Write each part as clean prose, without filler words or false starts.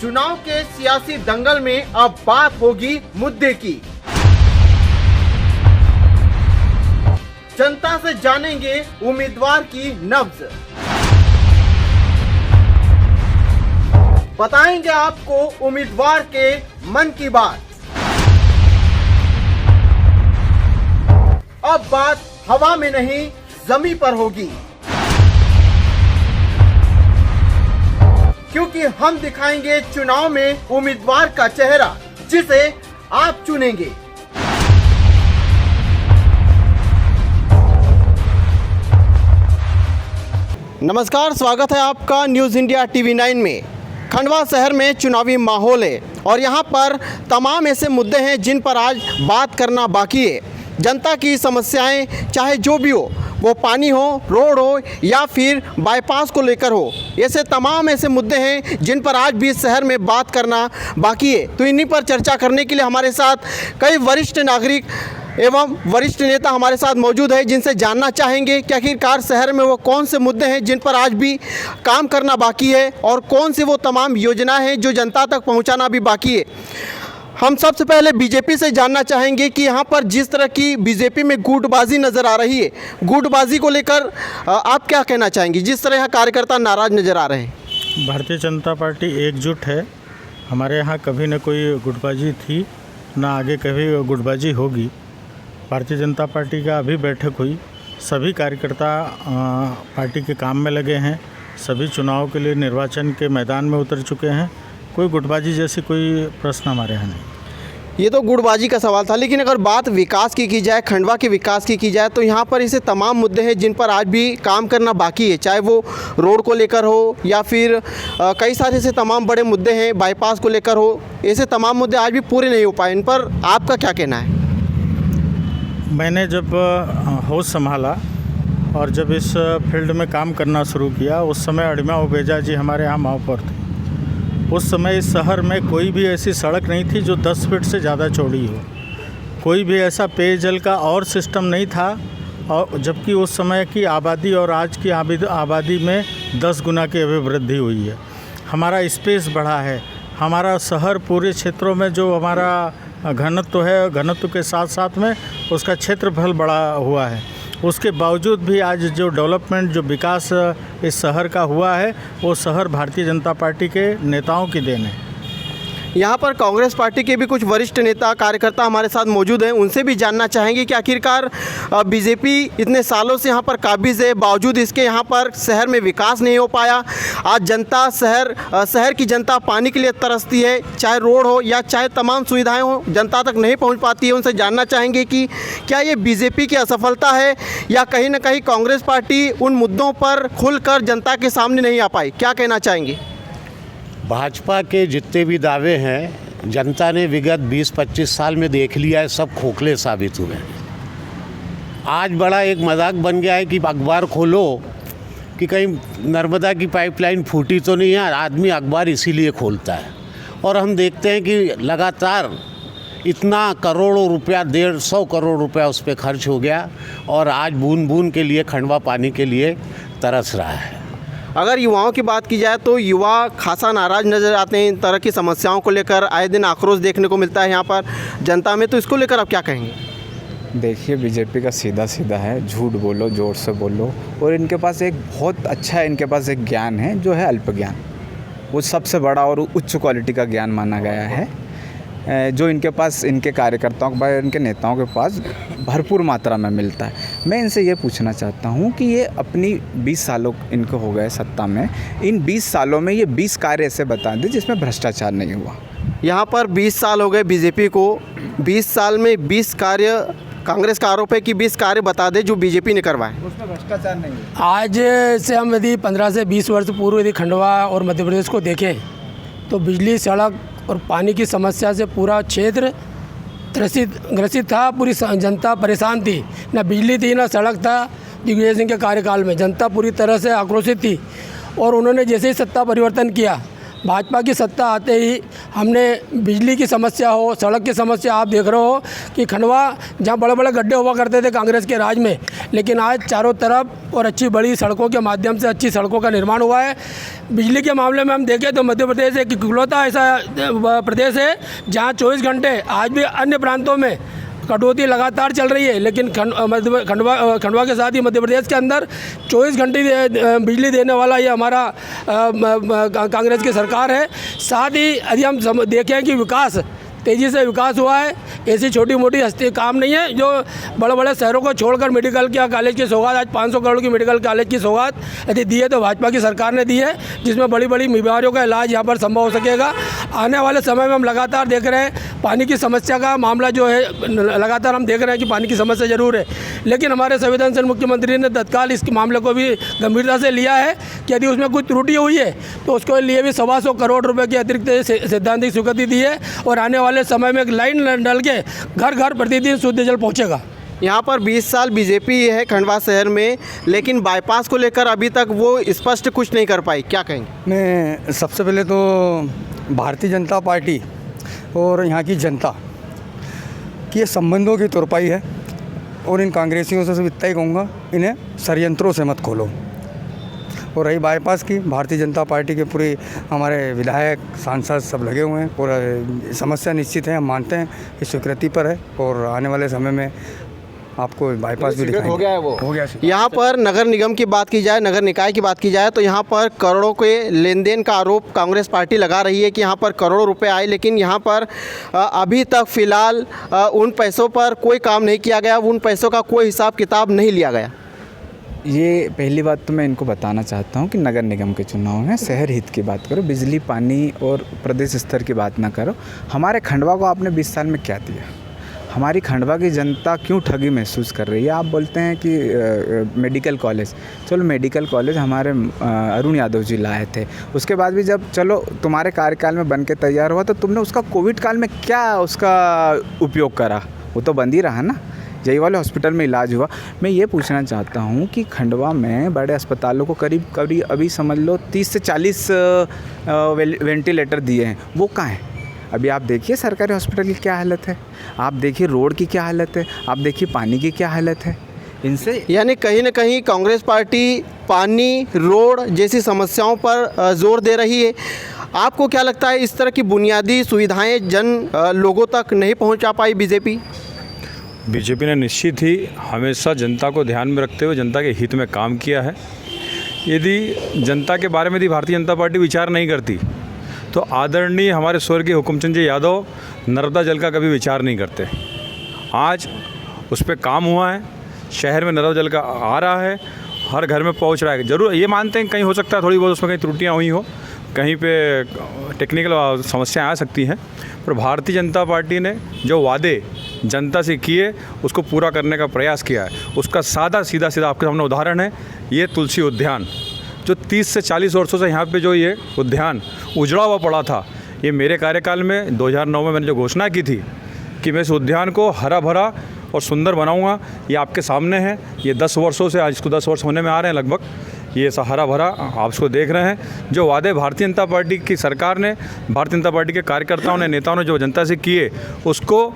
चुनाव के सियासी दंगल में अब बात होगी मुद्दे की। जनता से जानेंगे उम्मीदवार की नब्ज, बताएंगे आपको उम्मीदवार के मन की बात। अब बात हवा में नहीं जमीन पर होगी, क्योंकि हम दिखाएंगे चुनाव में उम्मीदवार का चेहरा जिसे आप चुनेंगे। नमस्कार, स्वागत है आपका न्यूज़ इंडिया टीवी 9 में। खंडवा शहर में चुनावी माहौल है और यहाँ पर तमाम ऐसे मुद्दे हैं जिन पर आज बात करना बाकी है। जनता की समस्याएं चाहे जो भी हो, वो पानी हो, रोड हो या फिर बाईपास को लेकर हो, ऐसे तमाम ऐसे मुद्दे हैं जिन पर आज भी इस शहर में बात करना बाकी है। तो इन्हीं पर चर्चा करने के लिए हमारे साथ कई वरिष्ठ नागरिक एवं वरिष्ठ नेता हमारे साथ मौजूद है, जिनसे जानना चाहेंगे कि आखिरकार शहर में वो कौन से मुद्दे हैं जिन पर आज भी काम करना बाकी है और कौन सी वो तमाम योजनाएं हैं जो जनता तक पहुंचाना भी बाकी है। हम सबसे पहले बीजेपी से जानना चाहेंगे कि यहाँ पर जिस तरह की बीजेपी में गुटबाजी नज़र आ रही है, गुटबाजी को लेकर आप क्या कहना चाहेंगे, जिस तरह यहाँ कार्यकर्ता नाराज़ नज़र आ रहे हैं? भारतीय जनता पार्टी एकजुट है। हमारे यहाँ कभी न कोई गुटबाजी थी, ना आगे कभी गुटबाजी होगी। भारतीय जनता पार्टी का अभी बैठक हुई, सभी कार्यकर्ता पार्टी के काम में लगे हैं, सभी चुनाव के लिए निर्वाचन के मैदान में उतर चुके हैं। कोई गुटबाजी जैसी कोई प्रश्न हमारे यहाँ नहीं। ये तो गुटबाजी का सवाल था, लेकिन अगर बात विकास की जाए, खंडवा के विकास की जाए, तो यहाँ पर ऐसे तमाम मुद्दे हैं जिन पर आज भी काम करना बाकी है, चाहे वो रोड को लेकर हो या फिर कई सारे ऐसे तमाम बड़े मुद्दे हैं, बाईपास को लेकर हो, ऐसे तमाम मुद्दे आज भी पूरे नहीं हो पाए। इन पर आपका क्या कहना है? मैंने जब होश संभाला और जब इस फील्ड में काम करना शुरू किया, उस समय अड़िमा उबेजा जी हमारे यहाँ महापौर थे। उस समय इस शहर में कोई भी ऐसी सड़क नहीं थी जो 10 फीट से ज़्यादा चौड़ी हो, कोई भी ऐसा पेयजल का और सिस्टम नहीं था, और जबकि उस समय की आबादी और आज की आबादी में 10 गुना की अभिवृद्धि हुई है। हमारा स्पेस बढ़ा है, हमारा शहर पूरे क्षेत्रों में जो हमारा घनत्व है, घनत्व के साथ साथ में उसका क्षेत्रफल बड़ा हुआ है। उसके बावजूद भी आज जो डेवलपमेंट, जो विकास इस शहर का हुआ है, वो शहर भारतीय जनता पार्टी के नेताओं की देन है। यहाँ पर कांग्रेस पार्टी के भी कुछ वरिष्ठ नेता कार्यकर्ता हमारे साथ मौजूद हैं, उनसे भी जानना चाहेंगे कि आखिरकार बीजेपी इतने सालों से यहाँ पर काबिज़ है, बावजूद इसके यहाँ पर शहर में विकास नहीं हो पाया। आज जनता शहर की जनता पानी के लिए तरसती है, चाहे रोड हो या चाहे तमाम सुविधाएं हो, जनता तक नहीं पहुँच पाती है। उनसे जानना चाहेंगे कि क्या ये बीजेपी की असफलता है या कहीं ना कहीं कांग्रेस पार्टी उन मुद्दों पर खुलकर जनता के सामने नहीं आ पाई? क्या कहना चाहेंगे? भाजपा के जितने भी दावे हैं, जनता ने विगत 20-25 साल में देख लिया है, सब खोखले साबित हुए हैं। आज बड़ा एक मजाक बन गया है कि अखबार खोलो कि कहीं नर्मदा की पाइपलाइन फूटी तो नहीं है। आदमी अखबार इसीलिए खोलता है और हम देखते हैं कि लगातार इतना करोड़ों रुपया, 150 करोड़ रुपया उस पर खर्च हो गया और आज बूंद बूंद के लिए खंडवा पानी के लिए तरस रहा है। अगर युवाओं की बात की जाए तो युवा खासा नाराज़ नज़र आते हैं, इन तरह की समस्याओं को लेकर आए दिन आक्रोश देखने को मिलता है यहाँ पर जनता में, तो इसको लेकर आप क्या कहेंगे? देखिए, बीजेपी का सीधा है, झूठ बोलो, ज़ोर से बोलो, और इनके पास एक बहुत अच्छा इनके पास एक ज्ञान है जो है अल्प ज्ञान। वो सबसे बड़ा और उच्च क्वालिटी का ज्ञान माना गया है, जो इनके पास, इनके कार्यकर्ताओं के पास, इनके नेताओं के पास भरपूर मात्रा में मिलता है। मैं इनसे ये पूछना चाहता हूँ कि ये अपनी 20 सालों इनको हो गए सत्ता में, इन 20 सालों में ये 20 कार्य ऐसे बता दें जिसमें भ्रष्टाचार नहीं हुआ। यहाँ पर 20 साल हो गए बीजेपी को, 20 साल में 20 कार्य, कांग्रेस का आरोप है कि 20 कार्य बता दे जो बीजेपी ने करवाए, उसमें भ्रष्टाचार नहीं हुआ। आज से हम यदि 15 से 20 वर्ष पूर्व यदि खंडवा और मध्य प्रदेश को देखें तो बिजली, सड़क और पानी की समस्या से पूरा क्षेत्र ग्रसित था, पूरी जनता परेशान थी। ना बिजली थी, ना सड़क था। दिग्विजय सिंह के कार्यकाल में जनता पूरी तरह से आक्रोशित थी और उन्होंने जैसे ही सत्ता परिवर्तन किया, भाजपा की सत्ता आते ही हमने बिजली की समस्या हो, सड़क की समस्या, आप देख रहे हो कि खंडवा जहाँ बड़े बड़े गड्ढे हुआ करते थे कांग्रेस के राज में, लेकिन आज चारों तरफ और अच्छी बड़ी सड़कों के माध्यम से अच्छी सड़कों का निर्माण हुआ है। बिजली के मामले में हम देखें तो मध्य प्रदेश एक इकलौता ऐसा प्रदेश है जहाँ 24 घंटे, आज भी अन्य प्रांतों में कटौती लगातार चल रही है, लेकिन खंडवा के साथ ही मध्य प्रदेश के अंदर 24 घंटे बिजली देने वाला ये हमारा कांग्रेस की सरकार है। साथ ही यदि हम देखें कि विकास, तेज़ी से विकास हुआ है, ऐसी छोटी मोटी हस्ती काम नहीं है जो बड़े बड़े शहरों को छोड़कर मेडिकल या कॉलेज की सौगात, आज 500 करोड़ की मेडिकल कॉलेज की सौगात यदि दी है तो भाजपा की सरकार ने दी है, जिसमें बड़ी बड़ी बीमारियों का इलाज यहाँ पर संभव हो सकेगा। आने वाले समय में हम लगातार देख रहे हैं पानी की समस्या का मामला जो है, लगातार हम देख रहे हैं कि पानी की समस्या ज़रूर है, लेकिन हमारे संवेदनशील मुख्यमंत्री ने तत्काल इस मामले को भी गंभीरता से लिया है कि यदि उसमें कुछ त्रुटि हुई है तो उसके लिए भी 125 करोड़ रुपये की अतिरिक्त सैद्धांतिक स्वीकृति दी है और आने वाले समय में एक लाइन डल के घर घर प्रतिदिन शुद्ध जल पहुंचेगा। यहाँ पर 20 साल बीजेपी है खंडवा शहर में, लेकिन बाईपास को लेकर अभी तक वो स्पष्ट कुछ नहीं कर पाई, क्या कहेंगे? मैं सबसे पहले तो भारतीय जनता पार्टी और यहाँ की जनता की संबंधों की तुरपाई है और इन कांग्रेसियों से इतना ही कहूँगा, इन्हें षड्यंत्रों से मत खोलो। और रही बाईपास की, भारतीय जनता पार्टी के पूरे हमारे विधायक, सांसद सब लगे हुए हैं और समस्या निश्चित है, हम मानते हैं इस स्वीकृति पर है और आने वाले समय में आपको बाईपास भी दिखाएंगे। हो गया है वो, हो गया। यहाँ पर नगर निगम की बात की जाए, नगर निकाय की बात की जाए तो यहाँ पर करोड़ों के लेन देन का आरोप कांग्रेस पार्टी लगा रही है कि यहाँ पर करोड़ों रुपए आए, लेकिन यहाँ पर अभी तक फ़िलहाल उन पैसों पर कोई काम नहीं किया गया, उन पैसों का कोई हिसाब किताब नहीं लिया गया। ये पहली बात तो मैं इनको बताना चाहता हूँ कि नगर निगम के चुनाव में शहर हित की बात करो, बिजली पानी और प्रदेश स्तर की बात ना करो। हमारे खंडवा को आपने 20 साल में क्या दिया? हमारी खंडवा की जनता क्यों ठगी महसूस कर रही है? आप बोलते हैं कि मेडिकल कॉलेज, चलो मेडिकल कॉलेज हमारे अरुण यादव जी लाए थे, उसके बाद भी जब चलो तुम्हारे कार्यकाल में बन के तैयार हुआ तो तुमने उसका कोविड काल में क्या उसका उपयोग करा? वो तो बंद ही रहा ना, यही वाले हॉस्पिटल में इलाज हुआ। मैं ये पूछना चाहता हूँ कि खंडवा में बड़े अस्पतालों को करीब अभी समझ लो 30 से 40 वेंटिलेटर दिए हैं, वो कहाँ हैं? अभी आप देखिए सरकारी हॉस्पिटल की क्या हालत है, आप देखिए रोड की क्या हालत है, आप देखिए पानी की क्या हालत है। इनसे यानी कहीं ना कहीं कांग्रेस पार्टी पानी, रोड जैसी समस्याओं पर जोर दे रही है। आपको क्या लगता है इस तरह की बुनियादी सुविधाएं लोगों तक नहीं पहुंचा पाई बीजेपी? बीजेपी ने निश्चित ही हमेशा जनता को ध्यान में रखते हुए जनता के हित में काम किया है। यदि जनता के बारे में यदि भारतीय जनता पार्टी विचार नहीं करती तो आदरणीय हमारे स्वर्गीय हुकुमचंद जी यादव नर्मदा जल का कभी विचार नहीं करते। आज उस पर काम हुआ है, शहर में नर्मदा जल का आ रहा है, हर घर में पहुंच रहा है। ज़रूर ये मानते हैं कहीं हो सकता है थोड़ी बहुत उसमें कहीं त्रुटियाँ हुई हो, कहीं पे टेक्निकल समस्याएं आ सकती हैं, पर भारतीय जनता पार्टी ने जो वादे जनता से किए उसको पूरा करने का प्रयास किया है। उसका सीधा आपके सामने उदाहरण है ये तुलसी उद्यान, जो 30 से 40 वर्षों से यहाँ पे जो ये उद्यान उजड़ा हुआ पड़ा था, ये मेरे कार्यकाल में 2009 में मैंने जो घोषणा की थी कि मैं इस उद्यान को हरा भरा और सुंदर बनाऊंगा, ये आपके सामने है। ये 10 वर्षों से, आज इसको 10 वर्ष होने में आ रहे हैं लगभग, ये ऐसा हरा भरा आप इसको देख रहे हैं। जो वादे भारतीय जनता पार्टी की सरकार ने, भारतीय जनता पार्टी के कार्यकर्ताओं ने, नेताओं ने जो जनता से किए उसको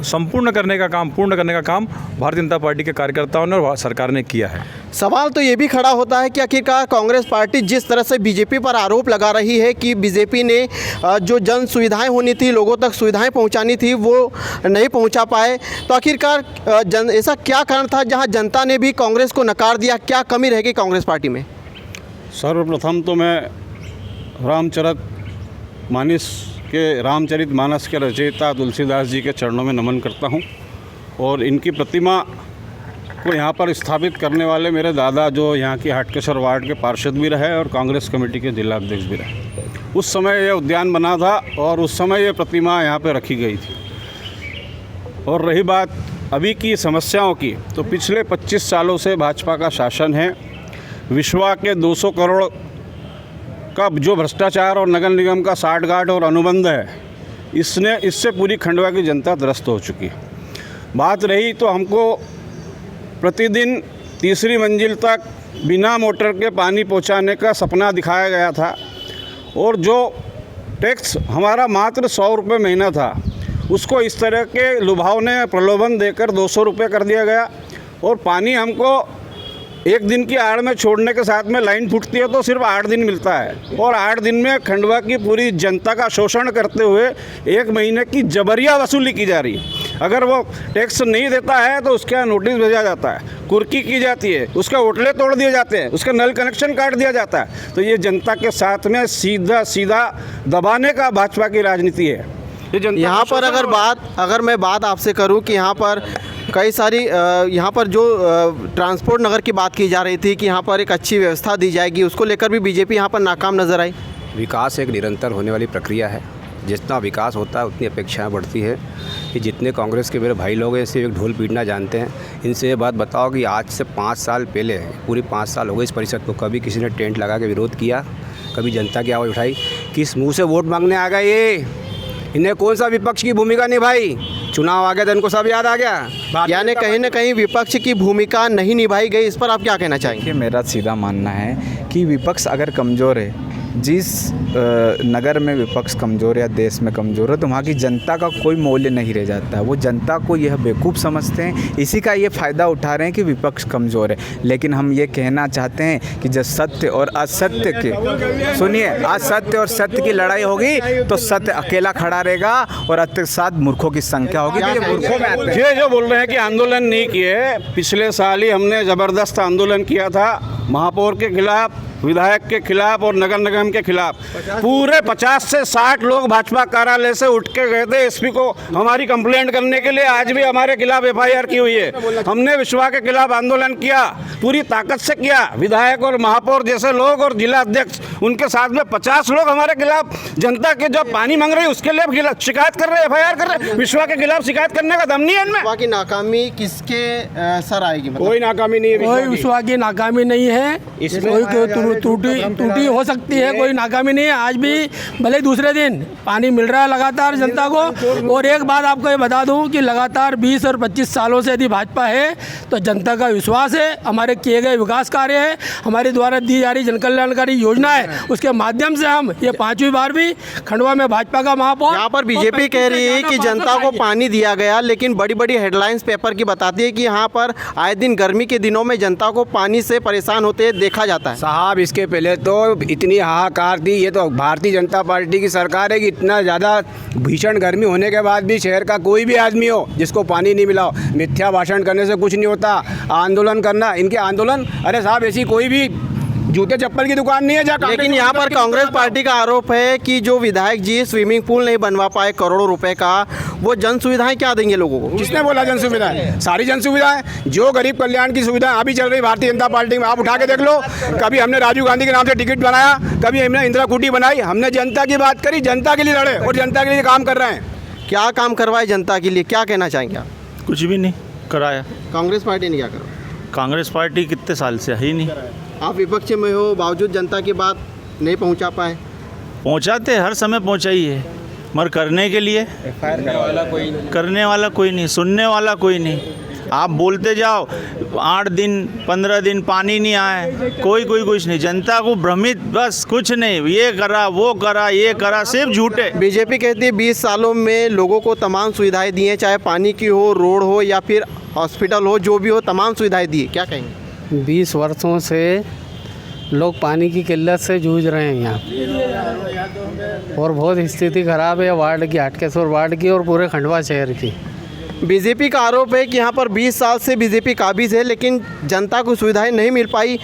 पूर्ण करने का काम भारतीय जनता पार्टी के कार्यकर्ताओं ने और सरकार ने किया है। सवाल तो ये भी खड़ा होता है कि आखिरकार कांग्रेस पार्टी जिस तरह से बीजेपी पर आरोप लगा रही है कि बीजेपी ने जो जन सुविधाएं होनी थी, लोगों तक सुविधाएं पहुंचानी थी, वो नहीं पहुंचा पाए, तो आखिरकार ऐसा क्या कारण था जहां जनता ने भी कांग्रेस को नकार दिया? क्या कमी रह गई कांग्रेस पार्टी में? सर्वप्रथम तो मैं रामचरित मानस के रचयिता तुलसीदास जी के चरणों में नमन करता हूं और इनकी प्रतिमा को यहाँ पर स्थापित करने वाले मेरे दादा, जो यहाँ की हाटकेश्वर वार्ड के पार्षद भी रहे और कांग्रेस कमेटी के जिला अध्यक्ष भी रहे, उस समय यह उद्यान बना था और उस समय ये प्रतिमा यहाँ पे रखी गई थी। और रही बात अभी की समस्याओं की, तो पिछले 25 सालों से भाजपा का शासन है। विश्वा के 200 करोड़ का जो भ्रष्टाचार और नगर निगम का साठगांठ और अनुबंध है, इससे पूरी खंडवा की जनता त्रस्त हो चुकी है। बात रही तो हमको प्रतिदिन तीसरी मंजिल तक बिना मोटर के पानी पहुंचाने का सपना दिखाया गया था और जो टैक्स हमारा मात्र 100 रुपये महीना था उसको इस तरह के लुभाव ने प्रलोभन देकर 200 रुपये कर दिया गया। और पानी हमको एक दिन की आड़ में छोड़ने के साथ में लाइन फूटती है तो सिर्फ 8 दिन मिलता है, और 8 दिन में खंडवा की पूरी जनता का शोषण करते हुए 1 महीने की जबरिया वसूली की जा रही है। अगर वो टैक्स नहीं देता है तो उसका नोटिस भेजा जाता है, कुर्की की जाती है, उसके होटलें तोड़ दिए जाते हैं, उसका नल कनेक्शन काट दिया जाता है। तो ये जनता के साथ में सीधा सीधा दबाने का भाजपा की राजनीति है। यहाँ पर अगर मैं बात आपसे करूँ कि यहाँ पर कई सारी यहाँ पर जो ट्रांसपोर्ट नगर की बात की जा रही थी कि यहाँ पर एक अच्छी व्यवस्था दी जाएगी, उसको लेकर भी बीजेपी यहाँ पर नाकाम नजर आई। विकास एक निरंतर होने वाली प्रक्रिया है। जितना विकास होता है उतनी अपेक्षाएं बढ़ती है। कि जितने कांग्रेस के मेरे भाई लोग हैं सिर्फ एक ढोल पीटना जानते हैं। इनसे ये बात बताओ कि आज से 5 साल पहले, पूरी 5 साल हो गए इस परिषद को, कभी किसी ने टेंट लगा के विरोध किया? कभी जनता की आवाज़ उठाई? किस मुँह से वोट मांगने आ गए ये? इन्हें कौन सा विपक्ष की भूमिका निभाई? चुनाव आ गया तो इनको सब याद आ गया। यानी कहीं ना कहीं विपक्ष की भूमिका नहीं निभाई गई, इस पर आप क्या कहना चाहेंगे? देखिए, मेरा सीधा मानना है कि विपक्ष अगर कमज़ोर है, जिस नगर में विपक्ष कमज़ोर है या देश में कमज़ोर है, तो वहाँ की जनता का कोई मूल्य नहीं रह जाता है। वो जनता को यह बेवकूफ़ समझते हैं, इसी का ये फ़ायदा उठा रहे हैं कि विपक्ष कमज़ोर है। लेकिन हम ये कहना चाहते हैं कि जब सत्य और असत्य के, सुनिए, असत्य और सत्य की लड़ाई होगी तो सत्य अकेला खड़ा रहेगा और असत्य के साथ मूर्खों की संख्या होगी। तो ये मूर्खों में आते हैं। ये जो बोल रहे हैं कि आंदोलन नहीं किए, पिछले साल ही हमने ज़बरदस्त आंदोलन किया था महापौर के खिलाफ, विधायक के खिलाफ और नगर निगम के खिलाफ। पूरे 50 से 60 लोग भाजपा कार्यालय से उठ के गए थे एसपी को हमारी कंप्लेंट करने के लिए। आज भी हमारे खिलाफ एफआईआर की हुई है। हमने विश्वा के खिलाफ आंदोलन किया, पूरी ताकत से किया। विधायक और महापौर जैसे लोग और जिला अध्यक्ष, उनके साथ में 50 लोग हमारे खिलाफ, जनता के जो पानी मांग रही है उसके लिए शिकायत कर रहे हैं, एफआईआर कर रहे हैं। विश्वा के खिलाफ शिकायत करने का दम नहीं है इनमें। की नाकामी किसके सर आएगी? कोई नाकामी नहीं है, कोई विश्वा की नाकामी नहीं है। कोई टूटी हो सकती है, कोई नाकामी नहीं है। आज भी भले दूसरे दिन पानी मिल रहा है लगातार जनता को। और एक बात आपको ये बता दूं कि लगातार 20 और 25 सालों से यदि भाजपा है तो जनता का विश्वास है, हमारे किए गए विकास कार्य है, हमारे द्वारा दी जा रही जनकल्याणकारी योजना है, उसके माध्यम से हम ये 5वीं बार भी खंडवा में भाजपा का महापौर। यहाँ पर बीजेपी कह रही है कि जनता को पानी दिया गया, लेकिन बड़ी बड़ी हेडलाइंस पेपर की बताती है कि यहाँ पर आए दिन गर्मी के दिनों में जनता को पानी से परेशान होते देखा जाता है। साहब, इसके पहले तो इतनी हाहाकार थी। ये तो भारतीय जनता पार्टी की सरकार है कि इतना ज़्यादा भीषण गर्मी होने के बाद भी शहर का कोई भी आदमी हो जिसको पानी नहीं मिला हो, मिथ्या भाषण करने से कुछ नहीं होता। आंदोलन करना, इनके आंदोलन, अरे साहब ऐसी कोई भी जूते चप्पल की दुकान नहीं है जहाँ। लेकिन यहाँ पर कांग्रेस पार्टी का आरोप है कि जो विधायक जी स्विमिंग पूल नहीं बनवा पाए करोड़ों रुपए का, वो जन सुविधाएं क्या देंगे लोगों को? किसने बोला जन सुविधाएं? सारी जन सुविधाएं, जो गरीब कल्याण की सुविधाएं अभी चल रही भारतीय जनता पार्टी में, आप उठा के देख लो। कभी हमने राजीव गांधी के नाम से टिकट बनाया, कभी हमने इंदिरा कुटी बनाई। हमने जनता की बात करी, जनता के लिए लड़े और जनता के लिए काम कर रहे हैं। क्या काम करवाए जनता के लिए, क्या कहना चाहेंगे आप? कुछ भी नहीं कराया। कांग्रेस पार्टी ने क्या करा? कांग्रेस पार्टी कितने साल से है ही नहीं। आप विपक्ष में हो, बावजूद जनता की बात नहीं पहुंचा पाए। पहुंचाते हर समय पहुंचाई है, मगर करने के लिए करने वाला कोई नहीं, सुनने वाला कोई नहीं। आप बोलते जाओ, 8 दिन 15 दिन पानी नहीं आए, कोई कुछ नहीं। जनता को भ्रमित, बस कुछ नहीं, ये करा वो करा ये करा, सिर्फ झूठे। बीजेपी कहती है 20 सालों में लोगों को तमाम सुविधाएं दी हैं, चाहे पानी की हो, रोड हो या फिर हॉस्पिटल हो, जो भी हो तमाम सुविधाएं दी। क्या कहेंगे? 20 वर्षों से लोग पानी की किल्लत से जूझ रहे हैं यहाँ, और बहुत स्थिति ख़राब है वार्ड की, हाटकेश्वर वार्ड की और पूरे खंडवा शहर की। बीजेपी का आरोप है कि यहाँ पर 20 साल से बीजेपी काबिज है, लेकिन जनता को सुविधाएं नहीं मिल पाई।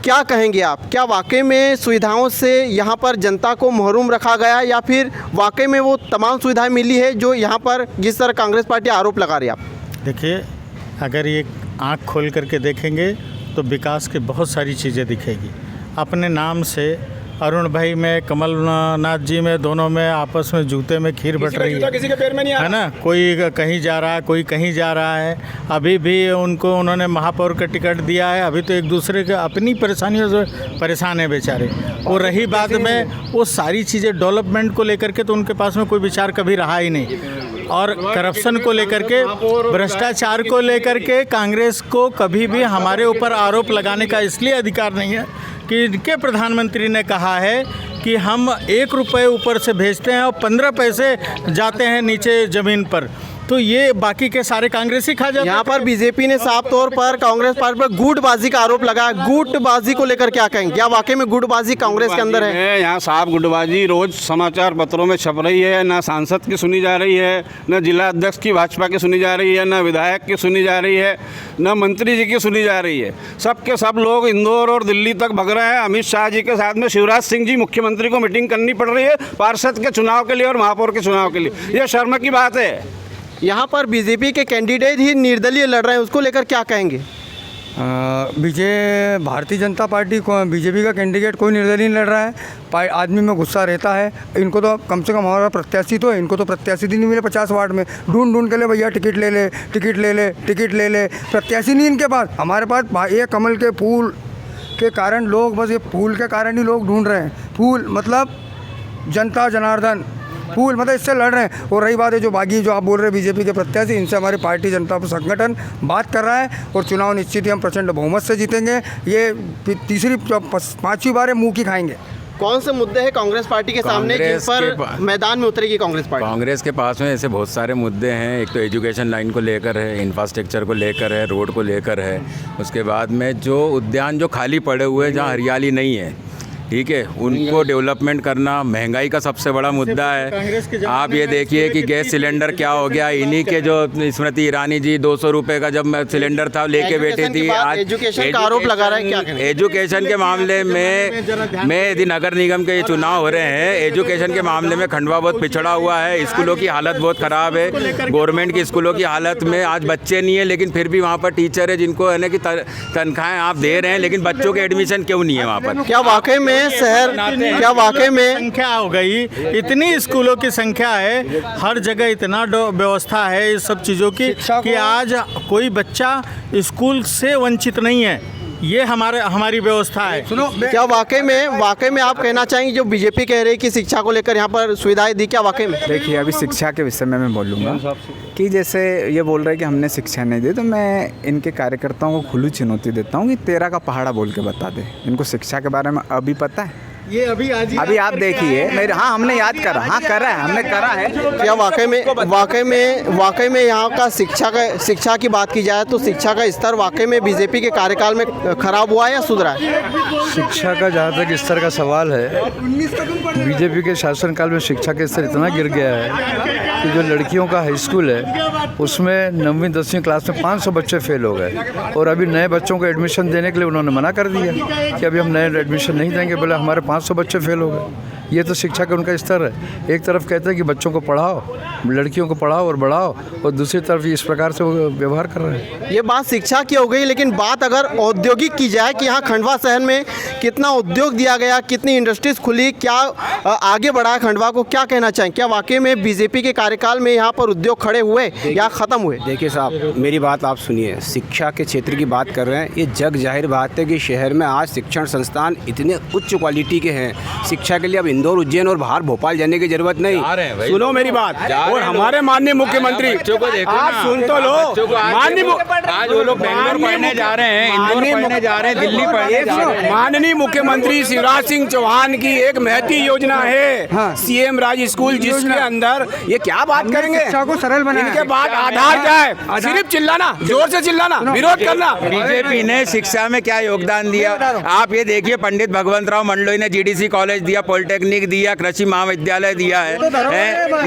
क्या कहेंगे आप? क्या वाकई में सुविधाओं से यहाँ पर जनता को महरूम रखा गया, या फिर वाकई में वो तमाम सुविधाएं मिली है जो यहाँ पर जिस तरह कांग्रेस पार्टी आरोप लगा रही है? आप देखिए, अगर ये आँख खोल करके देखेंगे तो विकास की बहुत सारी चीज़ें दिखेगी। अपने नाम से अरुण भाई में, कमलनाथ जी में, दोनों में आपस में जूते में खीर बट रही है, किसी के पैर में नहीं है ना। कोई कहीं जा रहा है, कोई कहीं जा रहा है। अभी भी उनको उन्होंने महापौर का टिकट दिया है। अभी तो एक दूसरे के अपनी परेशानियों से परेशान है बेचारे। और रही बात में वो सारी चीज़ें डेवलपमेंट को लेकर के, तो उनके पास में कोई विचार कभी रहा ही नहीं। और करप्शन को लेकर के, भ्रष्टाचार को लेकर के कांग्रेस को कभी भी हमारे ऊपर आरोप लगाने का इसलिए अधिकार नहीं है कि इनके प्रधानमंत्री ने कहा है कि हम 1 रुपये ऊपर से भेजते हैं और 15 पैसे जाते हैं नीचे ज़मीन पर, तो ये बाकी के सारे कांग्रेसी खा जाते हैं। यहाँ पर बीजेपी ने साफ तौर पर कांग्रेस पार्टी पर गुटबाजी का आरोप लगाया। गुटबाजी को लेकर क्या कहेंगे? क्या वाकई में गुटबाजी कांग्रेस के अंदर है? यहाँ साफ गुटबाजी रोज समाचार पत्रों में छप रही है। ना सांसद की सुनी जा रही है, न जिला अध्यक्ष की भाजपा की सुनी जा रही है, न विधायक की सुनी जा रही है, न मंत्री जी की सुनी जा रही है। सब के सब लोग इंदौर और दिल्ली तक भग रहे हैं। अमित शाह जी के साथ में शिवराज सिंह जी मुख्यमंत्री को मीटिंग करनी पड़ रही है पार्षद के चुनाव के लिए और महापौर के चुनाव के लिए। यह शर्म की बात है। यहाँ पर बीजेपी के कैंडिडेट ही निर्दलीय लड़ रहे हैं, उसको लेकर क्या कहेंगे? भारतीय जनता पार्टी को बीजेपी का कैंडिडेट कोई निर्दलीय लड़ रहा है। आदमी में गुस्सा रहता है। इनको तो कम से कम हमारा प्रत्याशी तो है, इनको तो प्रत्याशी नहीं मिले 50 वार्ड में ढूंढ के ले भैया टिकट ले ले, टिकट ले ले, टिकट ले ले, प्रत्याशी नहीं इनके पास। हमारे पास ये कमल के फूल के कारण लोग, बस ये फूल के कारण ही लोग ढूंढ रहे हैं। फूल मतलब जनता जनार्दन, फूल मतलब इससे लड़ रहे हैं। और रही बात है जो बागी जो आप बोल रहे हैं बीजेपी के प्रत्याशी, इनसे हमारी पार्टी जनता संगठन बात कर रहा है और चुनाव निश्चित ही हम प्रचंड बहुमत से जीतेंगे। ये तीसरी 5वीं बार मुंह की खाएंगे। कौन से मुद्दे हैं कांग्रेस पार्टी के सामने जिन पर मैदान में उतरेगी कांग्रेस पार्टी? कांग्रेस के पास में ऐसे बहुत सारे मुद्दे हैं। एक तो एजुकेशन लाइन को लेकर है, इंफ्रास्ट्रक्चर को लेकर है, रोड को लेकर है। उसके बाद में जो उद्यान जो खाली पड़े हुए हैं जहाँ हरियाली नहीं है, ठीक है, उनको डेवलपमेंट करना। महंगाई का सबसे बड़ा मुद्दा है। आप ये देखिए कि गैस सिलेंडर क्या हो गया। इन्हीं के जो स्मृति ईरानी जी 200 रुपये का जब सिलेंडर था लेके बैठी थी। आज एजुकेशन का आरोप लगा रहा है, क्या कहें? एजुकेशन के मामले में यदि नगर निगम के ये चुनाव हो रहे हैं, एजुकेशन के मामले में खंडवा बहुत पिछड़ा हुआ है। स्कूलों की हालत बहुत ख़राब है। गवर्नमेंट की स्कूलों की हालत में आज बच्चे नहीं है, लेकिन फिर भी वहाँ पर टीचर है जिनको है ना कि तनख्वाहें आप दे रहे हैं, लेकिन बच्चों के एडमिशन क्यों नहीं है वहाँ पर? क्या वाकई में शहर, क्या वाकई में संख्या हो गई? इतनी स्कूलों की संख्या है, हर जगह इतना व्यवस्था है इस सब चीज़ों की कि आज कोई बच्चा स्कूल से वंचित नहीं है। ये हमारी व्यवस्था है। सुनो, क्या वाकई में आप कहना चाहेंगे जो बीजेपी कह रही है कि शिक्षा को लेकर यहाँ पर सुविधाएं दी, क्या वाकई में? देखिए, अभी शिक्षा के विषय में मैं बोलूँगा कि जैसे ये बोल रहे हैं कि हमने शिक्षा नहीं दी, तो मैं इनके कार्यकर्ताओं को खुली चुनौती देता हूँ कि 13 का पहाड़ा बोल के बता दे। इनको शिक्षा के बारे में अभी पता है? ये अभी आप देखिए मेरे, हाँ हमने याद करा, हाँ करा है, हमने करा है। क्या वाकई में यहाँ का शिक्षा की बात की जाए तो शिक्षा का स्तर वाकई में बीजेपी के कार्यकाल में खराब हुआ है या सुधरा है? शिक्षा का जहाँ तक स्तर का सवाल है, बीजेपी के शासनकाल में शिक्षा का स्तर इतना गिर गया है कि जो लड़कियों का हाई स्कूल है उसमें 9वीं 10वीं क्लास में 500 बच्चे फेल हो गए। और अभी नए बच्चों को एडमिशन देने के लिए उन्होंने मना कर दिया कि अभी हम नए एडमिशन नहीं देंगे, बोले हमारे 500 बच्चे फेल हो गए। ये तो शिक्षा का उनका स्तर है। एक तरफ कहते हैं कि बच्चों को पढ़ाओ, लड़कियों को पढ़ाओ और बढ़ाओ, और दूसरी तरफ इस प्रकार से वो व्यवहार कर रहे हैं। ये बात शिक्षा की हो गई, लेकिन बात अगर औद्योगिक की जाए कि यहाँ खंडवा शहर में कितना उद्योग दिया गया, कितनी इंडस्ट्रीज खुली, क्या आगे बढ़ाया खंडवा को, क्या कहना चाहें? क्या वाकई में बीजेपी के कार्यकाल में यहाँ पर उद्योग खड़े हुए या ख़त्म हुए? देखिए साहब, मेरी बात आप सुनिए। शिक्षा के क्षेत्र की बात कर रहे हैं, ये जग जाहिर बात है कि शहर में आज शिक्षण संस्थान इतने उच्च क्वालिटी के हैं। शिक्षा के लिए अब इंदौर, उज्जैन और बाहर भोपाल जाने की जरूरत नहीं। सुनो मेरी बात। और हमारे माननीय मुख्यमंत्री, आप सुन तो लो, आज वो लोग बेंगलोर पढ़ने जा रहे हैं, इंदौर पढ़ने जा रहे हैं, दिल्ली पढ़ने जा रहे हैं। माननीय मुख्यमंत्री शिवराज सिंह चौहान की एक महती योजना है, सीएम राज स्कूल, जिसके अंदर ये क्या बात करेंगे, शिक्षा को सरल बनाया। इनके बाद आधार क्या है? सिर्फ चिल्लाना, जोर से चिल्लाना, विरोध करना। बीजेपी ने शिक्षा में क्या योगदान दिया आप ये देखिए। पंडित भगवंत राव मंडलोई ने जीडीसी कॉलेज दिया, पॉलिटेक्निक दिया, कृषि महाविद्यालय दिया है।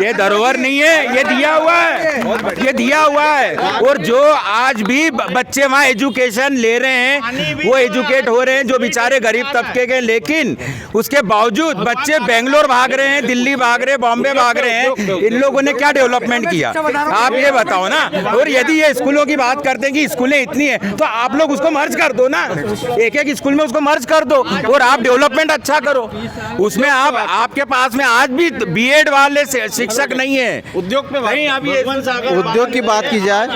ये धरोहर नहीं है, ये दिया हुआ है, ये दिया हुआ है। और जो आज भी बच्चे वहाँ एजुकेशन ले रहे हैं, वो एजुकेट हो रहे हैं जो बेचारे गरीब तबके के, लेकिन उसके बावजूद बच्चे बेंगलोर भाग रहे हैं, दिल्ली भाग रहे हैं, बॉम्बे भाग रहे हैं। इन लोगों ने क्या डेवलपमेंट किया आप ये बताओ ना। और यदि ये स्कूलों की बात करते हैं कि स्कूलें इतनी है, तो आप लोग उसको मर्ज कर दो ना, एक एक स्कूल में उसको मर्ज कर दो और आप डेवलपमेंट अच्छा करो। उसमें आपके पास में आज भी बीएड वाले शिक्षक नहीं है। उद्योग पे भाई उद्योग की बात की जाए,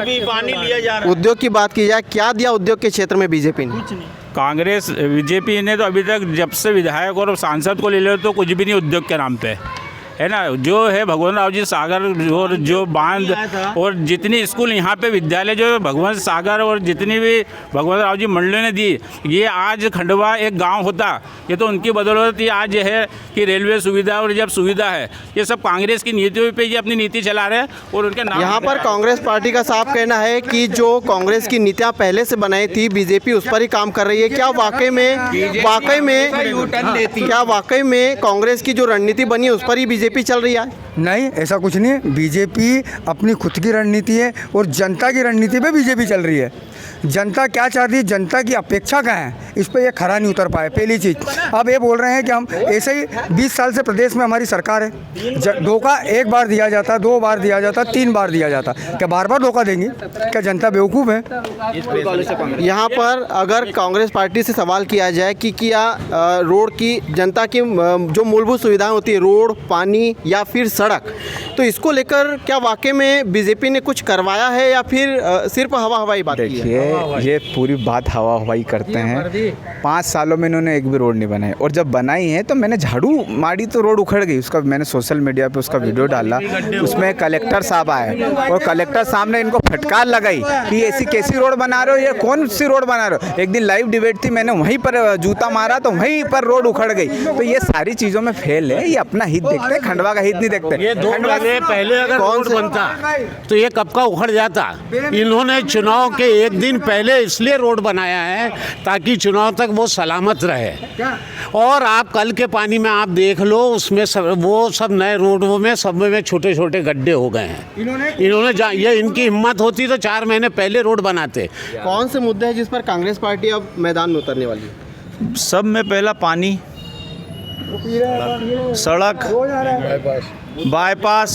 उद्योग की बात की जाए, क्या दिया उद्योग के क्षेत्र में बीजेपी ने? बीजेपी ने तो अभी तक जब से विधायक और सांसद को ले लो तो कुछ भी नहीं उद्योग के नाम पे। है ना, जो है भगवान राव जी सागर और जो बांध और जितनी स्कूल यहाँ पे विद्यालय जो भगवान सागर और जितनी भी भगवान राव जी मंडलों ने दी, ये आज खंडवा एक गांव होता, ये तो उनकी बदौलत ही आज ये है कि रेलवे सुविधा और जब सुविधा है, ये सब कांग्रेस की नीतियों पे ये अपनी नीति चला रहे हैं और उनके नाम यहाँ पर कांग्रेस पार्टी का साफ कहना है कि जो कांग्रेस की नीतियाँ पहले से बनाई थी बीजेपी उस पर ही काम कर रही है। क्या वाकई में कांग्रेस की जो रणनीति बनी है उस पर ही बीजेपी चल रही है? नहीं, ऐसा कुछ नहीं है। बीजेपी अपनी खुद की रणनीति है और जनता की रणनीति पे बीजेपी चल रही है। जनता क्या चाहती है, जनता की अपेक्षा क्या है, इस पर ये खरा नहीं उतर पाए। पहली चीज़, अब ये बोल रहे हैं कि हम ऐसे ही 20 साल से प्रदेश में हमारी सरकार है, धोखा एक बार दिया जाता, 2 बार दिया जाता, 3 बार दिया जाता, क्या बार बार धोखा देंगे? क्या जनता बेवकूफ़ है? यहाँ पर अगर कांग्रेस पार्टी से सवाल किया जाए कि क्या रोड की जनता की जो मूलभूत सुविधाएं होती है, रोड, पानी या फिर सड़क, तो इसको लेकर क्या वाकई में बीजेपी ने कुछ करवाया है या फिर सिर्फ हवा हवाई बात की है? ये पूरी बात हवा हवाई करते हैं। 5 सालों में इन्होंने एक भी रोड नहीं बनाई, और जब बनाई है तो मैंने झाड़ू मारी तो रोड उखड़ गई। उसका मैंने सोशल मीडिया पे उसका वीडियो डाला, उसमें कलेक्टर साहब आए और कलेक्टर साहब ने इनको फटकार लगाई कि ऐसी कैसी रोड बना रहे हो, ये कौन सी रोड बना रहे हो। एक दिन लाइव डिबेट थी, मैंने वहीं पर जूता मारा तो वहीं पर रोड उखड़ गई। तो ये सारी चीज़ों में फेल है, ये अपना हित देखते हैं, खंडवा का हित नहीं देखते। ये 2 महीने पहले अगर रोड बनता तो ये कब का उखड़ जाता। इन्होंने चुनाव के एक दिन पहले इसलिए रोड बनाया है ताकि चुनाव तक वो सलामत रहे। और आप कल के पानी में आप देख लो, उसमें वो सब नए रोडों में सब में छोटे छोटे गड्ढे हो गए हैं। इन्होंने ये इनकी हिम्मत होती तो 4 महीने पहले रोड बनाते। कौन से मुद्दे हैं जिस पर कांग्रेस पार्टी अब मैदान में उतरने वाली है? सब में पहला पानी, सड़क, बाईपास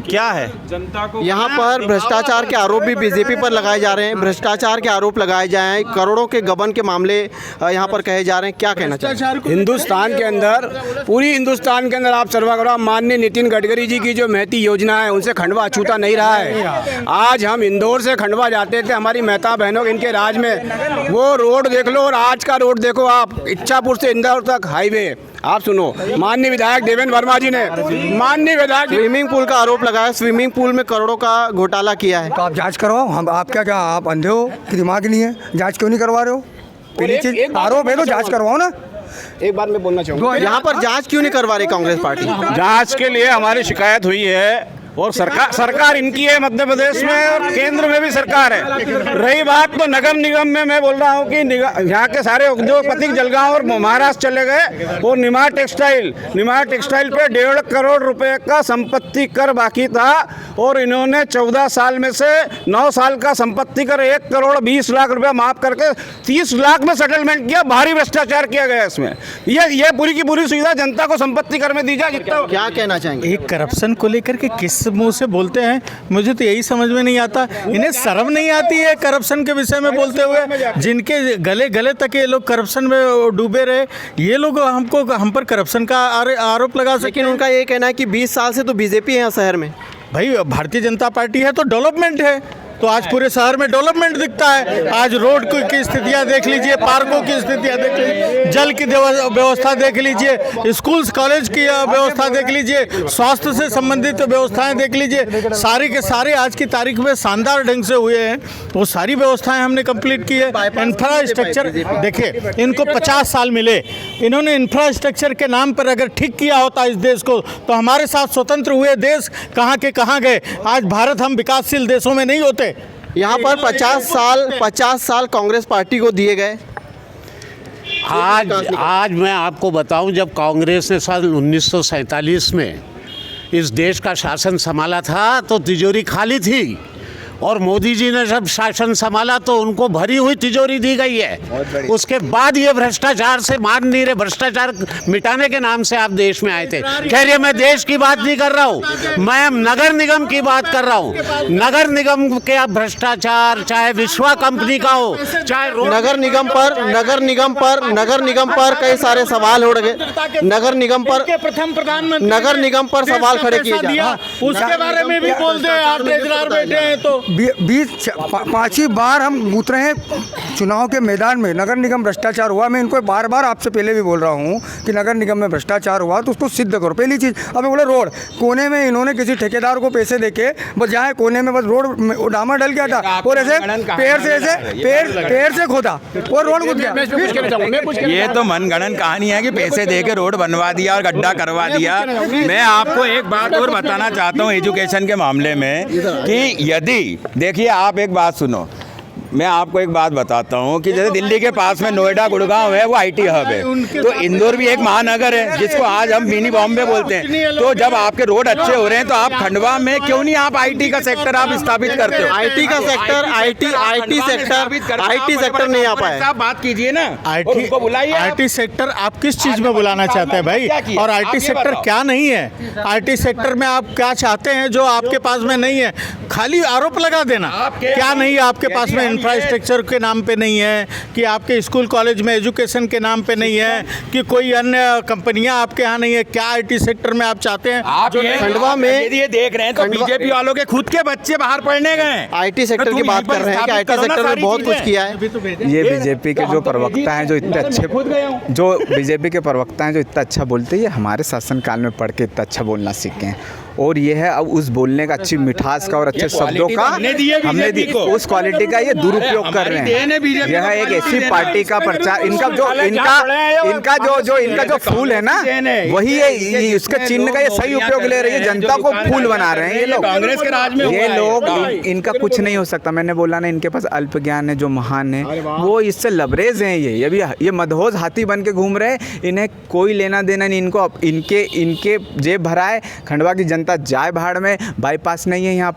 क्या है। जनता को यहाँ पर भ्रष्टाचार के आरोप भी बीजेपी पर लगाए जा रहे हैं, भ्रष्टाचार के आरोप लगाए जाए हैं, करोड़ों के गबन के मामले यहाँ पर कहे जा रहे हैं। क्या कहना चाहिए? हिंदुस्तान के अंदर, पूरी हिंदुस्तान के अंदर आप सर्वे करो, माननीय नितिन गडकरी जी की जो महती योजना है उनसे खंडवा अछूता नहीं रहा है। आज हम इंदौर से खंडवा जाते थे, हमारी मेहता बहनों इनके राज में, वो रोड देख लो और आज का रोड देखो आप, इच्छापुर से इंदौर तक हाईवे। आप सुनो, माननीय विधायक देवेंद्र वर्मा जी ने माननीय विधायक स्विमिंग पूल का आरोप लगाया, स्विमिंग पूल में करोड़ों का घोटाला किया है। तो आप जांच करवाओ। हम आप क्या आप अंधे हो कि दिमाग नहीं है? जांच क्यों नहीं करवा रहे हो? पहली चीज आरोप है तो जांच करवाओ ना। एक बार मैं बोलना चाहूँगा, यहाँ पर जांच क्यों नहीं करवा रही कांग्रेस पार्टी? जांच के लिए हमारी शिकायत हुई है और सरकार इनकी है मध्य प्रदेश में और केंद्र में भी सरकार है। रही बात तो नगर निगम में, मैं बोल रहा हूँ कि यहाँ के सारे उद्योगपति जलगांव और महाराष्ट्र चले गए और निमाड़ टेक्सटाइल पे 1.5 करोड़ रुपए का संपत्ति कर बाकी था और इन्होंने 14 साल में से 9 साल का संपत्ति कर 1 करोड़ 20 लाख रुपया माफ करके 30 लाख में सेटलमेंट किया। भारी भ्रष्टाचार किया गया इसमें। ये पूरी की पूरी सुविधा जनता को संपत्ति कर में दी जाए। क्या कहना चाहेंगे? एक करप्शन को लेकर के किस मुंह से बोलते हैं, मुझे तो यही समझ में नहीं आता। इन्हें शर्म नहीं आती है करप्शन के विषय में बोलते हुए? जिनके गले तक ये लोग करप्शन में डूबे रहे, ये लोग हम पर करप्शन का आरोप लगा सके। लेकिन उनका ये कहना है कि 20 साल से तो बीजेपी है यहाँ शहर में। भाई भारतीय जनता पार्टी है तो डेवलपमेंट है, तो आज पूरे शहर में डेवलपमेंट दिखता है। आज रोड की स्थितियां देख लीजिए, पार्कों की स्थितियां देख लीजिए, जल की व्यवस्था देख लीजिए, स्कूल्स कॉलेज की व्यवस्था देख लीजिए, स्वास्थ्य से संबंधित व्यवस्थाएं देख लीजिए। सारी के सारे आज की तारीख में शानदार ढंग से हुए हैं। वो सारी व्यवस्थाएं हमने कंप्लीट की है। इंफ्रास्ट्रक्चर देखिए, इनको 50 साल मिले, इन्होंने इंफ्रास्ट्रक्चर के नाम पर अगर ठीक किया होता इस देश को, तो हमारे साथ स्वतंत्र हुए देश कहाँ के कहाँ गए। आज भारत हम विकासशील देशों में नहीं होते। यहाँ पर 50 साल कांग्रेस पार्टी को दिए गए। आज मैं आपको बताऊं, जब कांग्रेस ने साल 1947 में इस देश का शासन संभाला था तो तिजोरी खाली थी, और मोदी जी ने जब शासन संभाला तो उनको भरी हुई तिजोरी दी गई है। उसके बाद ये भ्रष्टाचार से मान नहीं रहे। भ्रष्टाचार मिटाने के नाम से आप देश में आए थे। कह रहे मैं देश की बात नहीं कर रहा हूँ, मैं नगर निगम की बात कर रहा हूँ। नगर निगम के भ्रष्टाचार, चाहे विश्वा कंपनी का हो, चाहे नगर निगम पर कई सारे सवाल उड़ गए। नगर निगम पर सवाल खड़े किए जा रहे हैं। उसके बारे में भी बोल दे, आप बैठे हैं तो पाँचवीं बार हम उतरे हैं चुनाव के मैदान में। नगर निगम भ्रष्टाचार हुआ, मैं इनको बार बार आपसे पहले भी बोल रहा हूँ कि नगर निगम में भ्रष्टाचार हुआ तो उसको सिद्ध करो। पहली चीज़, अब बोले रोड कोने में इन्होंने किसी ठेकेदार को पैसे देके बस जहाँ कोने में बस रोड डामर डल गया था और ऐसे पैर से खोदा और रोड कूद गया। ये तो मनगणन कहानी है कि पैसे दे के रोड बनवा दिया और गड्ढा करवा दिया। मैं आपको एक बात और बताना चाहता हूँ एजुकेशन के मामले में कि यदि देखिए आप एक बात सुनो, मैं आपको एक बात बताता हूँ कि जैसे दिल्ली के पास में नोएडा गुड़गांव है, वो आईटी हब है, तो इंदौर भी एक महानगर है जिसको आज हम मिनी बॉम्बे बोलते हैं। तो जब आपके रोड अच्छे हो रहे हैं तो आप खंडवा में क्यों नहीं आप आईटी का सेक्टर आप स्थापित करते हो? आईटी का सेक्टर आईटी सेक्टर नहीं आ पाया। आप बात कीजिए ना, आईटी बुलाइए। आईटी सेक्टर आप किस चीज़ में बुलाना चाहते हैं भाई? और आईटी सेक्टर क्या नहीं है? आईटी सेक्टर में आप क्या चाहते हैं जो आपके पास में नहीं है? खाली आरोप लगा देना। क्या नहीं है आपके पास में? इंफ्रास्ट्रक्चर के नाम पे नहीं है कि आपके स्कूल कॉलेज में एजुकेशन के नाम पे नहीं है कि कोई अन्य कंपनियां आपके यहाँ नहीं है? क्या आईटी सेक्टर में आप चाहते हैं? आप खंडवा में ये देख रहे हैं तो बीजेपी वालों के खुद के बच्चे बाहर पढ़ने गए। आईटी सेक्टर की बात कर रहे हैं कि आईटी सेक्टर में बहुत कुछ किया है। ये बीजेपी के जो प्रवक्ता हैं जो इतने अच्छे बीजेपी के प्रवक्ता हैं जो इतना अच्छा बोलते हैं, ये हमारे शासनकाल में पढ़ के इतना अच्छा बोलना सीखे हैं। और ये है अब उस बोलने का अच्छी मिठास का और अच्छे शब्दों का हमने दी, उस क्वालिटी का ये दुरुपयोग कर रहे हैं। यह एक ऐसी पार्टी का प्रचार, इनका जो फूल है ना वही है, इसके चिन्ह का ये सही उपयोग ले रही है, जनता को फूल बना रहे हैं ये लोग। कांग्रेस के राज में ये लोग इनका कुछ नहीं हो सकता। मैंने बोला ना, इनके पास अल्प ज्ञान है, जो महान है वो इससे लबरेज हैं। ये मदहोश हाथी बन के घूम रहे हैं, इन्हें कोई लेना देना नहीं। इनको इनके जेब भराए, खंडवा की जनता जाए भाड़ में। बाईपास नहीं है यहाँ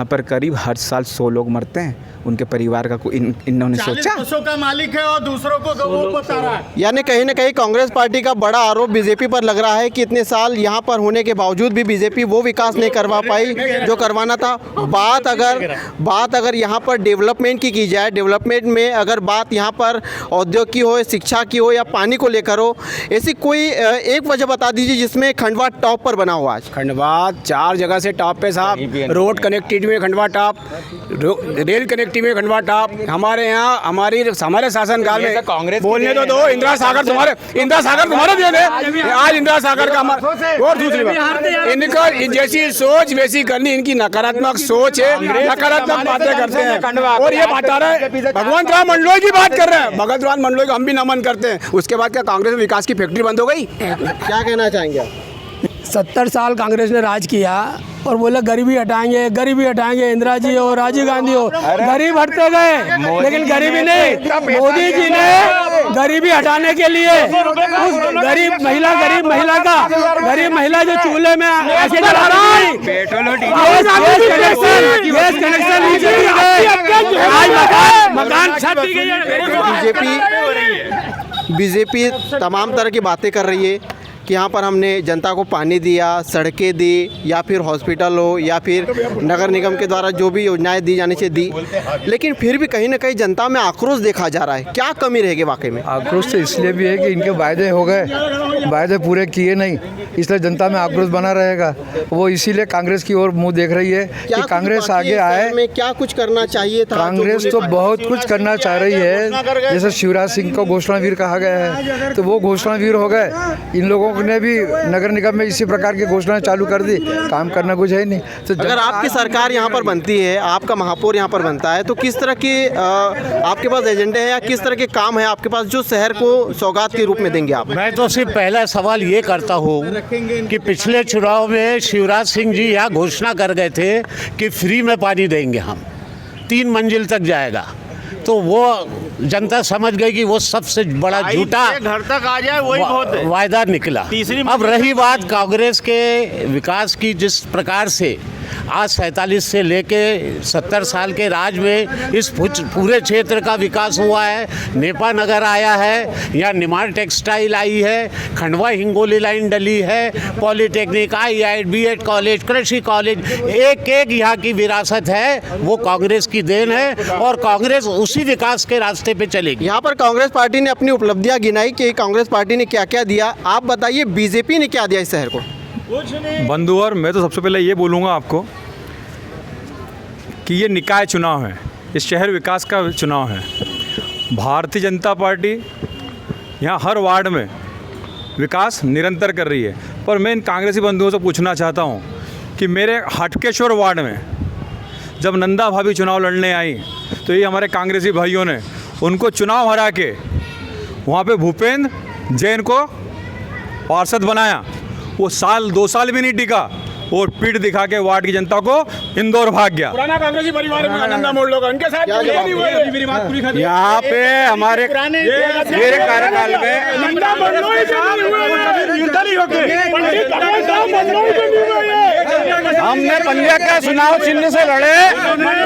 पर करीब हर साल 100 लोग मरते हैं। उनके परिवार का इन्होंने सोचा? 40 का मालिक है और दूसरों को वो बता रहा है। यानी कहीं ना कहीं कांग्रेस पार्टी का बड़ा आरोप बीजेपी पर लग रहा है कि इतने साल यहाँ पर होने के बावजूद भी बीजेपी वो विकास नहीं करवा पाई जो करवाना था। बात अगर यहाँ पर डेवलपमेंट की जाए, डेवलपमेंट में अगर बात यहाँ पर उद्योग की हो, शिक्षा की हो या पानी को लेकर हो, ऐसी कोई एक वजह बता दीजिए जिसमें खंडवा टॉप पर बना हुआ आज। खंडवा 4 जगह से टॉप पे साहब। रोड कनेक्टिविटी में खंडवा टॉप, रेल कनेक्टिविटी में खंडवा टॉप। हमारे यहाँ हमारे शासनकाल में कांग्रेस बोलने तो दो, इंदिरा सागर तुम्हारे दे दे आज। इंदिरा सागर का और दूसरी बात, इनका जैसी सोच वैसी करनी, इनकी नकारात्मक सोच है, नकारात्मक बातें करते हैं। और ये बता रहे हैं भगवंत राम मंडलोई की बात कर रहे हैं, भगवंत राम मंडलोई को हम भी नमन करते हैं। उसके बाद क्या कांग्रेस में विकास की फैक्ट्री बंद हो गई? क्या कहना चाहेंगे आप? 70 साल कांग्रेस ने राज किया और बोले गरीबी हटाएंगे। इंदिरा जी हो, राजीव गांधी हो, गरीब हटते गए, लेकिन गरीबी नहीं। मोदी जी ने गरीबी हटाने के लिए उस गरीब महिला जो चूल्हे में ऐसे जला रही, गैस कनेक्शन नीचे दी गई, आज मकान छत दी गई है। बीजेपी तमाम तरह की बातें कर रही है कि यहाँ पर हमने जनता को पानी दिया, सड़कें दी, या फिर हॉस्पिटल हो, या फिर नगर निगम के द्वारा जो भी योजनाएं दी जानी चाहिए दी, लेकिन फिर भी कहीं ना कहीं जनता में आक्रोश देखा जा रहा है। क्या कमी रहेगी वाकई में? आक्रोश तो इसलिए भी है कि इनके वायदे हो गए, वायदे पूरे किए नहीं, इसलिए जनता में आक्रोश बना रहेगा। वो इसीलिए कांग्रेस की ओर मुंह देख रही है कि कांग्रेस आगे आए। में क्या कुछ करना चाहिए था? कांग्रेस तो बहुत कुछ करना चाह रही है, जैसे शिवराज सिंह को घोषणावीर कहा गया है तो वो घोषणावीर हो गए। इन लोगों ने भी नगर निगम में इसी प्रकार की घोषणा चालू कर दी, काम करना कुछ है ही नहीं। तो अगर आपकी सरकार यहाँ पर बनती है, आपका महापौर यहाँ पर बनता है, तो किस तरह की आपके पास एजेंडे है या किस तरह के काम है आपके पास जो शहर को सौगात के रूप में देंगे आप? मैं तो सिर्फ पहला सवाल ये करता हूँ कि पिछले चुनाव में शिवराज सिंह जी यहाँ घोषणा कर गए थे कि फ्री में पानी देंगे, हम 3 मंजिल तक जाएगा, तो वो जनता समझ गई कि वो सबसे बड़ा झूठा घर तक आ जाए वही बहुत है। वायदा निकला। अब रही बात कांग्रेस के विकास की, जिस प्रकार से आज 47 से लेके 70 साल के राज में इस पूरे क्षेत्र का विकास हुआ है। नेपा नगर आया है, या निमाड़ टेक्सटाइल आई है, खंडवा हिंगोली लाइन डली है, पॉलिटेक्निक, IIT, BEd कॉलेज, कृषि कॉलेज, एक यहाँ की विरासत है, वो कांग्रेस की देन है और कांग्रेस उसी विकास के रास्ते पे चलेगी। यहाँ पर कांग्रेस पार्टी ने अपनी उपलब्धियाँ गिनाई कि कांग्रेस पार्टी ने क्या क्या दिया। आप बताइए बीजेपी ने क्या दिया इस शहर को? बंधुवर, मैं तो सबसे पहले ये बोलूँगा आपको कि ये निकाय चुनाव है, ये शहर विकास का चुनाव है। भारतीय जनता पार्टी यहाँ हर वार्ड में विकास निरंतर कर रही है। पर मैं इन कांग्रेसी बंधुओं से पूछना चाहता हूँ कि मेरे हटकेश्वर वार्ड में जब नंदा भाभी चुनाव लड़ने आई तो ये हमारे कांग्रेसी भाइयों ने उनको चुनाव हरा के वहाँ पे भूपेंद्र जैन को पार्षद बनाया। वो साल 2 साल भी नहीं टिका और पीठ दिखा के वार्ड की जनता को इंदौर भाग गया। पुराना कांग्रेसी परिवार में आनंदा मोड़ लोग उनके साथ यहाँ पे हमारे मेरे कार्यकाल में हमने पंजा का चुनाव चिन्ह से लड़े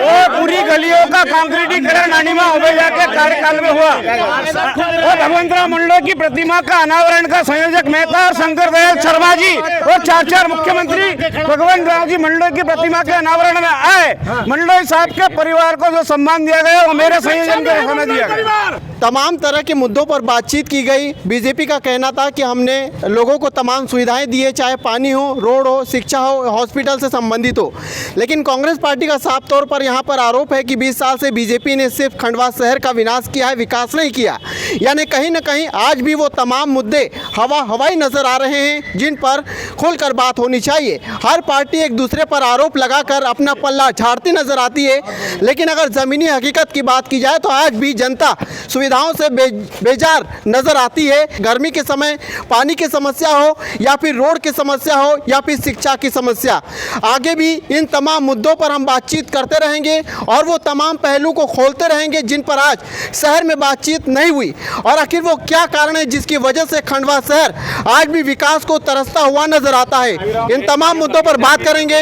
और पूरी गलियों का कांक्रीटीकरण अनिमा ओबेजा के कार्यकाल में हुआ और भगवंतराव मंडलोई की प्रतिमा का अनावरण का संयोजक मेहता और शंकर दयाल शर्मा जी और 4 मुख्यमंत्री भगवंत राव जी मंडलोई की प्रतिमा के अनावरण में आए। मंडलोई साहब के परिवार को जो सम्मान दिया गया वो मेरे संयोजन के समय दिया गया। तमाम तरह के मुद्दों पर बातचीत की गई। बीजेपी का कहना था कि हमने लोगों को तमाम सुविधाएं दी है, चाहे पानी हो, रोड हो, शिक्षा हो, हॉस्पिटल से संबंधित हो। लेकिन कांग्रेस पार्टी का साफ तौर पर यहाँ पर आरोप है कि 20 साल से बीजेपी ने सिर्फ खंडवा शहर का विनाश किया है, विकास नहीं किया। यानी कहीं न कहीं आज भी वो तमाम मुद्दे हवाई नजर आ रहे हैं जिन पर खुलकर बात होनी चाहिए। हर पार्टी एक दूसरे पर आरोप लगाकर अपना पल्ला झाड़ती नजर आती है, लेकिन अगर ज़मीनी हकीकत की बात की जाए तो आज भी जनता सुविधाओं से बेजार नजर आती है। गर्मी के समय पानी की समस्या हो या फिर रोड की समस्या हो या फिर शिक्षा की समस्या, आगे भी इन तमाम मुद्दों पर हम बातचीत करते रहेंगे और वो तमाम पहलू को खोलते रहेंगे जिन पर आज शहर में बातचीत नहीं हुई और आखिर वो क्या कारण है जिसकी वजह से खंडवा शहर आज भी विकास को तरसता हुआ नजर आता है। इन तमाम मुद्दों पर बात करेंगे।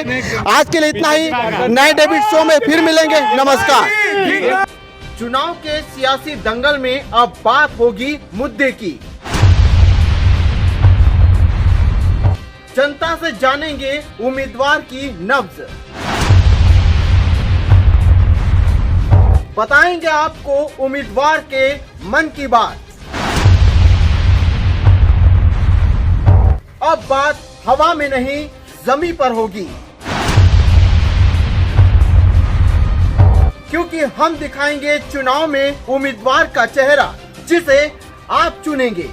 आज के लिए इतना ही। नए डेविड शो में फिर मिलेंगे। नमस्कार। चुनाव के सियासी दंगल में अब बात होगी मुद्दे की। जनता से जानेंगे उम्मीदवार की नब्ज, बताएंगे आपको उम्मीदवार के मन की बात। अब बात हवा में नहीं जमीन पर होगी, क्योंकि हम दिखाएंगे चुनाव में उम्मीदवार का चेहरा जिसे आप चुनेंगे।